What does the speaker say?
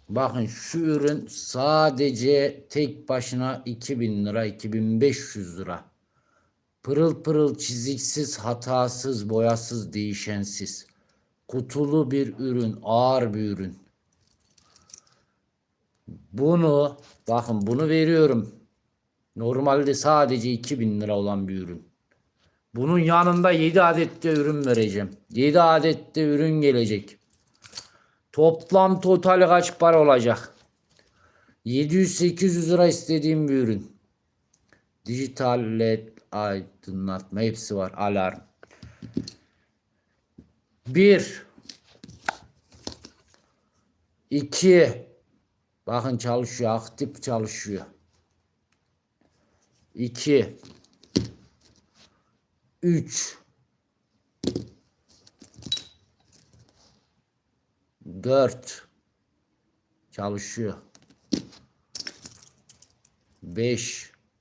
Bakın şu ürün sadece tek başına 2000 lira, 2500 lira. Pırıl pırıl, çiziksiz, hatasız, boyasız, değişensiz. Kutulu bir ürün, ağır bir ürün. Bunu, bakın bunu veriyorum. Normalde sadece 2000 lira olan bir ürün. Bunun yanında 7 adet de ürün vereceğim. 7 adet de ürün gelecek. Toplam total kaç para olacak? 700-800 lira istediğim bir ürün. Dijital led aydınlatma hepsi var. Alarm. 1 2 Bakın çalışıyor. Aktif çalışıyor. 2 3 4 çalışıyor. 5